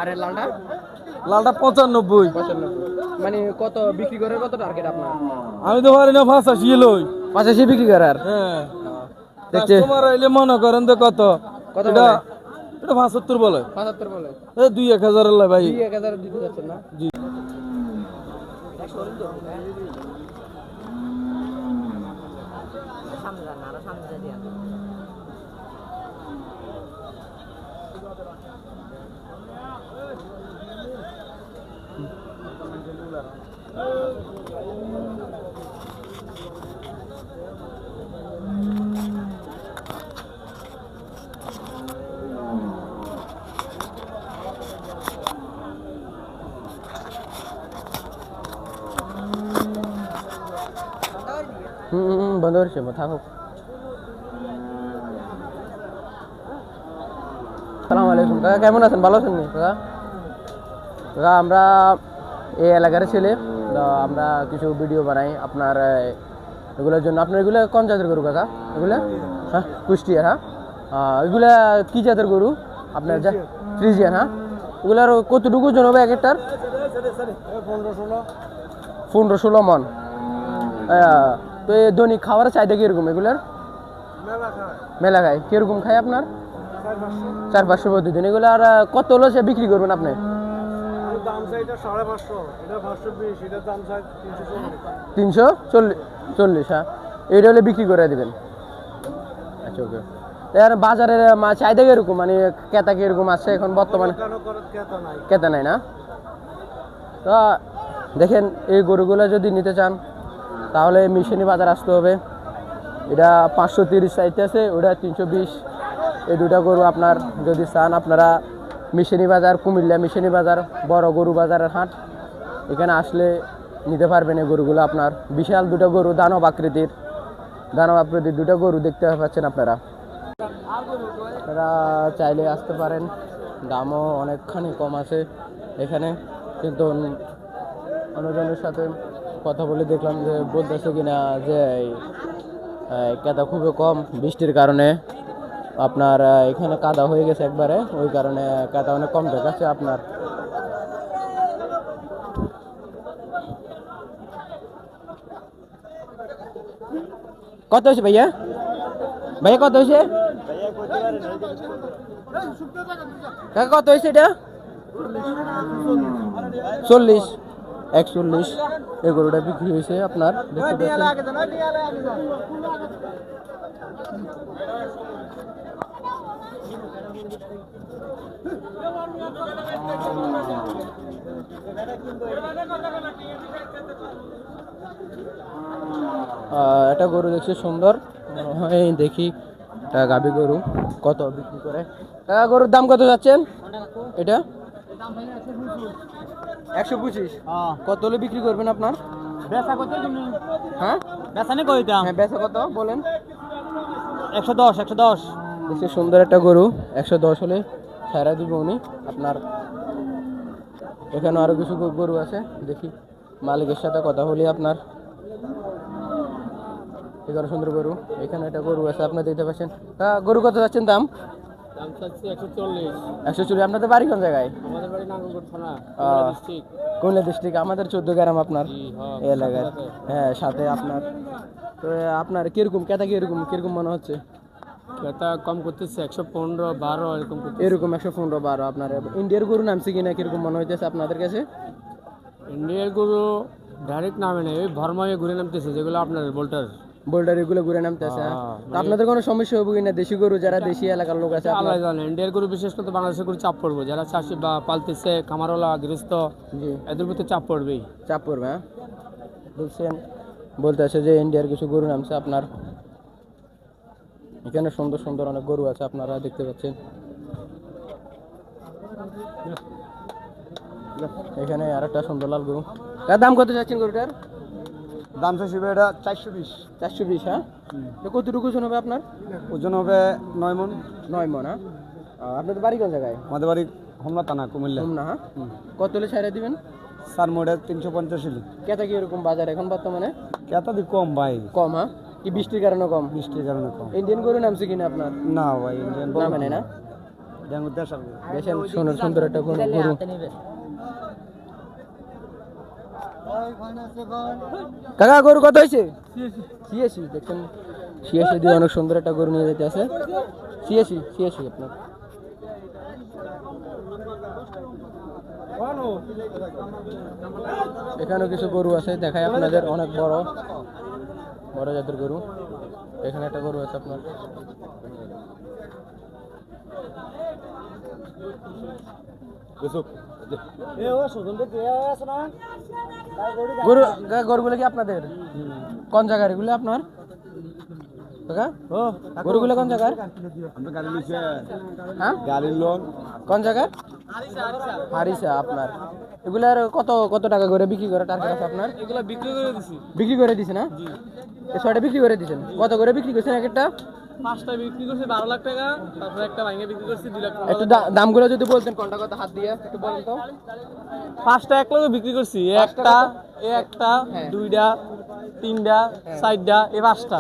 আর এর লালটা লালটা 95। 95। মানে কত বিক্রি করে, কত টার্গেট আপনার? আমি তো পারি না 85 লই। 85 বিক্রি করার। হ্যাঁ দেখছে কাস্টমার আইলে মনে করেন তো কত কত এটা বলে? এটা 75 বলে। 75 বলে। এই 2-1000 এর লাই ভাই। 1000 দিতে যাচ্ছেন না? জি। বন্ধ করছে থাকুক। আসসালামু আলাইকুম কাকা, কেমন আছেন? ভালো আছেন কাকা? কাকা আমরা এই এলাকার ছেলে, তো আমরা কিছু ভিডিও বানাই আপনার এগুলোর জন্য। আপনার এগুলো কোন জাতের গরু কাকা এগুলো? হ্যাঁ কুষ্টিয়ার। হ্যাঁ এগুলা কি জাতের গরু আপনার? ফ্রিজিয়ান। হ্যাঁ এগুলার কতটুকু ওজন হবে এক একটার? 15-16 মন। তো এই দৈনিক খাওয়ার চাহিদা কিরকম এগুলার? মেলা খায়। কিরকম খায় আপনার? 400-500 প্রতিদিন। এগুলো আর কত হলো সে বিক্রি করবেন আপনি? 340। হ্যাঁ এইটা হলে বিক্রি করে দেবেন। আচ্ছা ওকে। আর বাজারের চাহিদা কিরকম, মানে ক্রেতা কিরকম আছে এখন বর্তমানে? ক্রেতা নাই না? তো দেখেন এই গরুগুলো যদি নিতে চান তাহলে মিশনি বাজার আসতে হবে। এটা 530 চাইতে আছে, ওটা 320। এই দুটা গরু আপনার যদি চান আপনারা মিশনি বাজার, কুমিল্লা মিশনি বাজার বড় গরু বাজারের হাট, এখানে আসলে নিতে পারবেন এই গরুগুলো। আপনার বিশাল দুটো গরু, দানব আকৃতির দুটো গরু দেখতে পাচ্ছেন আপনারা। আপনারা চাইলে আসতে পারেন, দামও অনেকখানি কম আছে এখানে। কিন্তু অন্যজনের সাথে কথা বলে দেখলাম যে বলতেছে কিনা যে কাদা খুবই কম, বৃষ্টির কারণে আপনার এখানে কাদা হয়ে গেছে একবারে, ওই কারণে কাদা অনেক কম দেখাচ্ছে আপনার। কত হয়েছে ভাইয়া? ভাইয়া কত হয়েছে? কত হয়েছে এটা? 40, 41 এই গরুটা বিক্রি হয়েছে আপনার। দেখতে পাচ্ছেন এটা গরু দেখছি সুন্দর। দেখি এটা গাভী গরু কত বিক্রি করে। গরুর দাম কত যাচ্ছেন এটা? 125। কত হলে বিক্রি করবেন আপনার? হ্যাঁ বেচা কত বলেন? 110। দেখছি সুন্দর একটা গরু, 110 হলে ছাড়া দিব উনি আপনার। এখানে আরো কিছু গরু আছে, দেখি মালিকের সাথে কথা বলি আপনার। এগারো সুন্দর গরু, এখানে একটা গরু আছে আপনার দেখতে পাচ্ছেন। গরু কত যাচ্ছেন দাম? 140। আপনাদের বাড়ি কোন জায়গায়? আমাদের বাড়ি নাঙ্গলকোট থানা, কুমিল্লা ডিস্ট্রিক্ট। আমাদের 14 গ্রাম আপনার এই এলাকায়। হ্যাঁ সাথে আপনার। তো আপনার কিরকম ক্রেতা কিরকম মনে হচ্ছে? ক্রেতা কম করতেছে, 115-12 এরকম করতেছে। এরকম 115-12 আপনার। ইন্ডিয়ার গরু নামছে কিনা কিরকম মনে হইতেছে আপনাদের কাছে? ইন্ডিয়ার গরু ডাইরেক্ট নামে নেই, ওই ভরমায়ে ঘুরে নামতেছে, যেগুলো আপনার বোল্ডার এগুলো ঘুরে নামতেছে। আপনাদের কোনো সমস্যা হবে কিনা? দেশি গরু যারা দেশি এলাকার লোক আছে আল্লাহ জানে। ইন্ডিয়ার গরু বিশেষ করে বাংলাদেশের গরু চাপ পড়বো, যারা চাষি বা পালতেছে, খামারওয়ালা গৃহস্থ, জি এদের প্রতি চাপ পড়বেই। চাপ পড়বে। হ্যাঁ বলছেন, বলতেছে যে ইন্ডিয়ার কিছু গরু নামছে আপনার। এখানে সুন্দর সুন্দর অনেক গরু আছে আপনারা দেখতে পাচ্ছেন। এখানে আরেকটা সুন্দর লাল গরু। তার দাম কত যাচ্ছেন গরুটার? দাম চাইছি এটা 420। 420। হ্যাঁ কতটুকু ওজন হবে আপনার? ওজন হবে 9 মণ। 9 মণ। হ্যাঁ আপনাদের বাড়ি কোন জায়গায়? আমাদের বাড়ি হোমনা থানা, কুমিল্লা। হোমনা। হ্যাঁ কত হলে ছাড়া দিবেন? 4 মোড়ে 350। কেতা কি এরকম বাজার এখন বর্তমানে? কেতা দি কম ভাই। কম? হ্যাঁ কি বৃষ্টির কারণে কম? বৃষ্টির কারণে কম। ইন্ডিয়ান গরু নামছে কিনা আপনার? না ভাই ইন্ডিয়ান নামে না। ড্যাঙ্গুর দেশাল গরু। দেখেন সুন্দর সুন্দর একটা গরু গরু কাকা গরু কত হয়েছে? 86 দেখেন 86 দিয়ে অনেক সুন্দর একটা গরু নিয়ে যেতে আছে 86 আপনার এখানেও কিছু গরু আছে দেখায় আপনাদের অনেক বড় বড় জাতের গরু এখানে একটা গরু আছে আপনার গরু গরুগুলো কি আপনাদের কোন জায়গার এগুলো আপনার কাকা গরুগুলো কোন জায়গার আমরা গাড়ি লিখে হ্যাঁ গাড়ির লোন কোন জায়গার হারিসা আপনার এগুলার কত কত টাকা করে বিক্রি করে টার্গেট আছে আপনার এগুলো বিক্রি করে দিছি না এই ছয়টা বিক্রি করে দিয়েছেন কত করে বিক্রি করছেন এক একটা 5টা বিক্রি করছি 12 লাখ টাকা তারপর একটা ভাঙে বিক্রি করছি 2 লাখ একটু দামগুলো যদি বলতেন কোনটা কত হাত দিয়ে একটু বলেন তো 5টা এক লগে বিক্রি করছি একটা দুইটা তিনটা চারটা এই পাঁচটা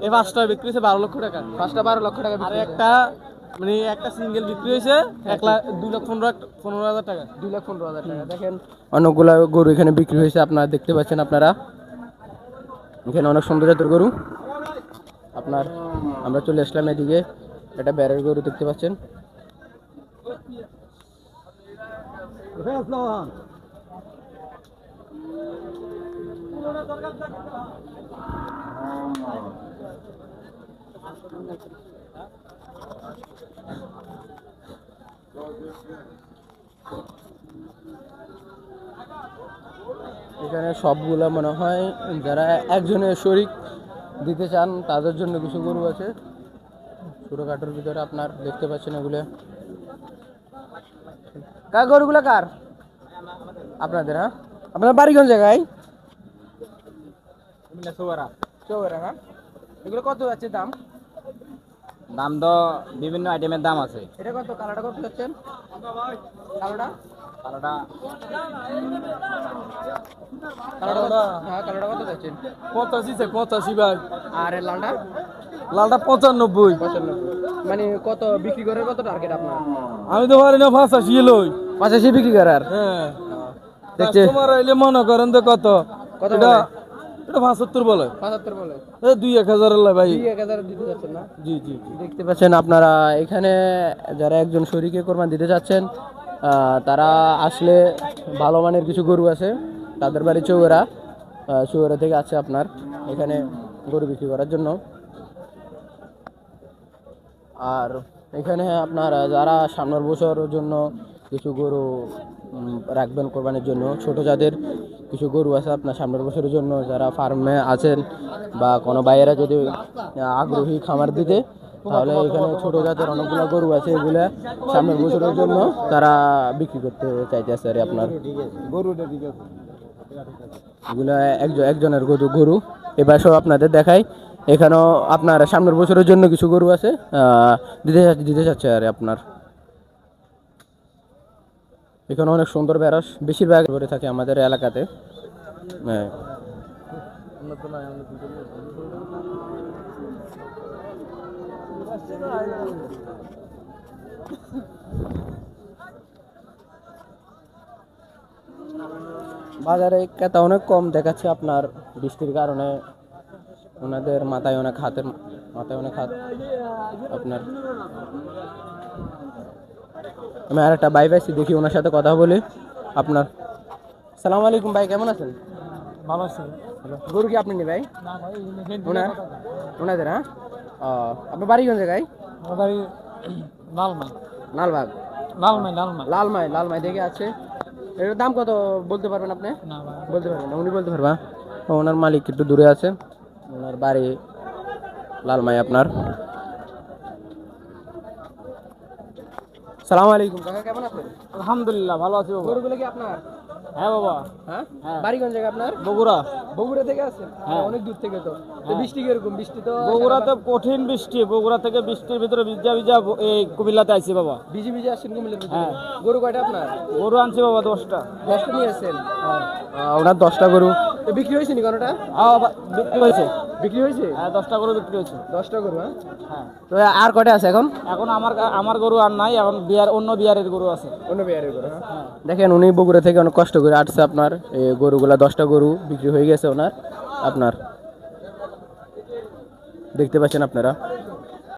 এই পাঁচটা বিক্রি হয়েছে 12 লক্ষ টাকা 12 লক্ষ টাকা আর বিক্রি একটা মানে একটা সিঙ্গেল বিক্রি হয়েছে 2,15,000 টাকা 2,15,000 টাকা দেখেন অনেকগুলা গরু এখানে বিক্রি হয়েছে আপনারা দেখতে পাচ্ছেন আপনারা এখানে অনেক সুন্দর জাতের গরু আপনার আমরা চলে আসলাম এদিকে এটা বেড়ের গরু দেখতে পাচ্ছেন এখানে সবগুলা মনে হয় যারা একজনের শরীক দিতে চান তাদের জন্য কিছু গরু আছে ছোটখাটোর ভিতরে আপনার দেখতে পাচ্ছেন এগুলো কার গরুগুলো কার আপনাদের হ্যাঁ আপনার বাড়ি কোন জায়গায় চৌরা হ্যাঁ এগুলো কত যাচ্ছে দাম দাম তো বিভিন্ন আইটেমের দাম আছে এটা কত কালারটা কত যাচ্ছেন কালোটা কালোটা হ্যাঁ কালোটা কত যাচ্ছেন 85 ভাই আর এর লালটা লালটা 95 95 মানে কত বিক্রি করার কত টার্গেট আপনার আমি তো পারি না 85 লই 85 বিক্রি করার হ্যাঁ দেখছে তোমার আইলে মনে করেন তো কত কত এটা 75 বলে 75 বলে এই 2-1000 এর ভাই 1000 দিতে যাচ্ছেন না জি জি দেখতে পাচ্ছেন আপনারা এখানে যারা একজন শরীকে কোরবান দিতে যাচ্ছেন তারা আসলে ভালো মানের কিছু গরু আছে তাদের বাড়ি চৌরা থেকে আছে আপনার এখানে গরু বিক্রি করার জন্য আর এখানে আপনার যারা সামনের বছরের জন্য কিছু গরু রাখবেন কোরবানির জন্য ছোট জাতের কিছু গরু আছে আপনার সামনের বছরের জন্য যারা ফার্মে আছেন বা কোনো বাইরে যদি আগ্রহী খামার দিতে তাহলে এখানে ছোট জাতের অনেকগুলো গরু আছে এগুলা সামনের বছরের জন্য তারা বিক্রি করতে চাইতেছে আর আপনার গরুটা ঠিক আছে এগুলা একজনের গরু এবার সব আপনাদের দেখাই এখানেও আপনার সামনের বছরের জন্য কিছু গরু আছে দিতে চাচ্ছে আর আপনার এখানে অনেক সুন্দর বেরস বেশিরভাগ করে থাকে আমাদের এলাকাতে হ্যাঁ বাজারে ক্রেতা অনেক কম দেখাচ্ছে আপনার বৃষ্টির কারণে ওনাদের মাথায় অনেক হাত আপনার আমি আর একটা ভাই পাইছি দেখি ওনার সাথে কথা বলি আপনার সালাম আলাইকুম ভাই কেমন আছেন ভালো আছে গরু কি আপনি নি ভাই না ভাই ওনাদের হ্যাঁ আপনার বাড়ি কোন জায়গায় আমার বাড়ি লালমাই লালবাগ লালমাই দেখে আছে এর দাম কত বলতে পারবেন আপনি না ভাই বলতে পারবেন না উনি বলতে পারবা ওনার মালিক একটু দূরে আছে ওনার বাড়ি লালমাই আপনার সালাম আলাইকুম কাকা কেমন আছেন আলহামদুলিল্লাহ ভালো আছি বাবা গরুগুলো কি আপনার হ্যাঁ বাবা হ্যাঁ বাড়ি কোন জায়গা আপনার বগুড়া থেকে আছেন অনেক দূর থেকে তো বৃষ্টি কিরকম বৃষ্টি তো বগুড়াতে কঠিন বৃষ্টি বগুড়া থেকে বৃষ্টির ভিতরে ভিজা এই কুমিল্লাতে আইছি বাবা ভিজে আসছেন কুমিল্লার ভিতরে গরু কয়টা আপনার গরু আনছি বাবা 10টা নিয়ে আসছেন ওনার 10টা গরু তো বিক্রি হয়েছে নি কোনটা বিক্রি হয়েছে বিক্রি হয়েছে? হ্যাঁ 10টা গরু বিক্রি হয়েছে। 10টা গরু, হ্যাঁ? হ্যাঁ তো আর কয়টা আছে এখন? এখন আমার গরু আর নাই, এখন অন্য বিয়ারের গরু আছে। অন্য বিয়ারের গরু, হ্যাঁ? দেখেন উনি বগুড়া থেকে অনেক কষ্ট করে আসছে আপনার এই গরুগুলা, 10টা গরু বিক্রি হয়ে গেছে ওনার আপনার, দেখতে পাচ্ছেন আপনারা।